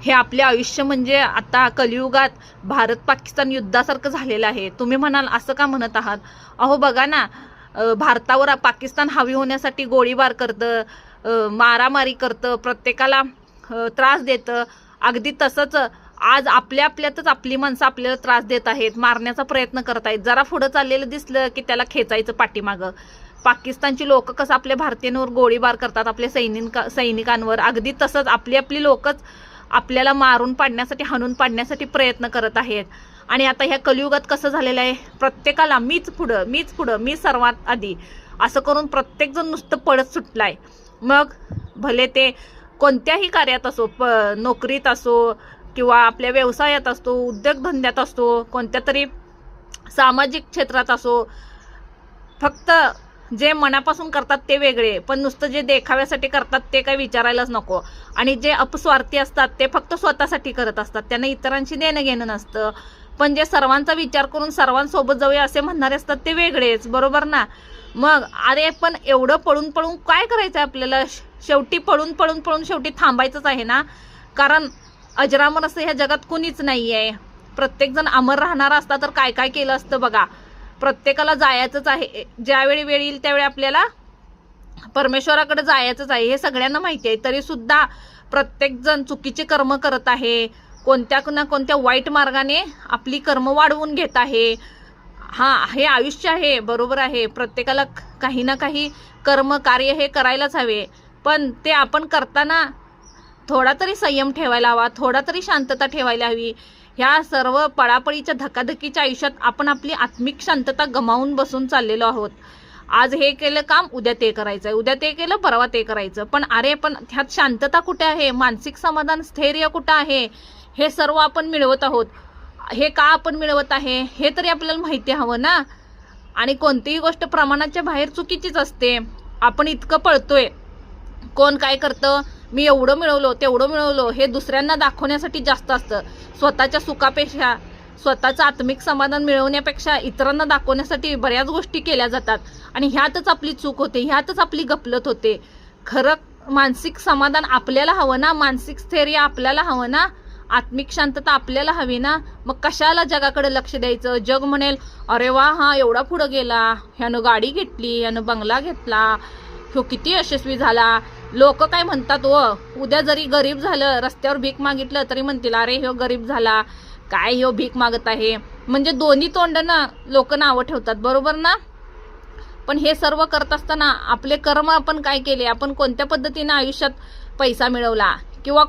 हे आपले आयुष्य म्हणजे आता कलियुगात भारत पाकिस्तान युद्धासारखं झालेलं आहे. तुम्ही म्हणाल असं का म्हणत आहात? अहो बघा ना, भारतावर पाकिस्तान हावी होण्यासाठी गोळीबार करतं, मारामारी करतं, प्रत्येकाला त्रास देतं. अगदी तसंच आज आपल्यातच आपली माणसं आपल्याला त्रास देत आहेत, मारण्याचा प्रयत्न करत आहेत. जरा पुढं चाललेलं दिसलं की त्याला खेचायचं पाठीमागं. पाकिस्तानची लोक कसं आपल्या भारतीयांवर गोळीबार करतात, आपल्या सैनिकांवर, अगदी तसंच आपली लोकच आपल्याला मारून पाडण्यासाठी, हाणून पाडण्यासाठी प्रयत्न करत आहेत. आणि आता ह्या कलियुगात कसं झालेलं आहे, प्रत्येकाला मीच पुढं, मी सर्वात आधी, असं करून प्रत्येकजण नुसतं पळत सुटलाय. मग भले ते कोणत्याही कार्यात असो, नोकरीत असो किंवा आपल्या व्यवसायात असतो, उद्योगधंद्यात असतो, कोणत्या तरी सामाजिक क्षेत्रात असो, फक्त जे मनापासून करतात ते वेगळे, पण नुसतं जे देखाव्यासाठी करतात ते काही विचारायलाच नको. आणि जे अपस्वार्थी असतात ते फक्त स्वतःसाठी करत असतात, त्यांना इतरांशी देणं घेणं नसतं. पण जे सर्वांचा विचार करून सर्वांसोबत जाऊया असे म्हणणारे असतात ते वेगळेच, बरोबर ना? मग अरे पण एवढं पळून पळून काय करायचं आपल्याला? शेवटी पळून शेवटी थांबायचंच आहे ना, कारण अजरामर असं ह्या जगात कुणीच नाही आहे. प्रत्येकजण अमर राहणारा असता तर काय काय केलं असतं बघा. प्रत्येकाला जायचंच आहे, ज्यावेळी वेळ येईल त्यावेळी आपल्याला परमेश्वराकडे जायचंच आहे, हे सगळ्यांना माहिती आहे. तरी सुद्धा प्रत्येकजण चुकीचे कर्म करत आहे, कोणत्या ना कोणत्या वाईट मार्गाने आपली कर्म वाढवून घेत आहे. हे आयुष्य आहे, बरोबर आहे, प्रत्येकाला काही ना काही कर्म कार्य हे करायलाच हवे. पण ते आपण करताना थोडा तरी संयम ठेवायला हवा, थोडा तरी शांतता ठेवायला हवी. ह्या सर्व पळापळीच्या धकाधकीच्या आयुष्यात आपण आपली आत्मिक शांतता गमावून बसून चाललेलो आहोत. आज हे केलं काम, उद्या ते करायचं, उद्या ते केलं, परवा ते करायचं. पण ह्यात शांतता कुठे आहे? मानसिक समाधान, स्थैर्य कुठं आहे? हे सर्व आपण मिळवत आहोत. हे का आपण मिळवत आहे हे तरी आपल्याला माहिती हवं ना. आणि कोणतीही गोष्ट प्रमाणाच्या बाहेर चुकीचीच असते. आपण इतकं पळतोय, कोण काय करतं, मी एवढं मिळवलो, तेवढं मिळवलो, हे दुसऱ्यांना दाखवण्यासाठी जास्त असतं. स्वतःच्या सुखापेक्षा, स्वतःचं आत्मिक समाधान मिळवण्यापेक्षा इतरांना दाखवण्यासाठी बऱ्याच गोष्टी केल्या जातात. आणि ह्यातच आपली चूक होते, ह्यातच आपली गफलत होते. खरं मानसिक समाधान आपल्याला हवं ना, मानसिक स्थैर्य आपल्याला हवं ना, आत्मिक शांतता आपल्याला हवी ना. मग कशाला जगाकडे लक्ष द्यायचं? जग म्हणेल अरे वा, हा एवढा पुढं गेला, ह्यानं गाडी घेतली, ह्यानं बंगला घेतला, ह्यो किती यशस्वी झाला. लोक काय म्हणतात, उद्या जरी गरीब झालं, रस्त्यावर भीक मागितलं तरी म्हणतील अरे ह्यो गरीब झाला, काय ह्यो भीक मागत आहे. म्हणजे दोन्ही तोंडानं लोक नावं ठेवतात, बरोबर ना? पण हे सर्व करत असताना आपले कर्म आपण काय केले, आपण कोणत्या पद्धतीने आयुष्यात पैसा मिळवला, किंवा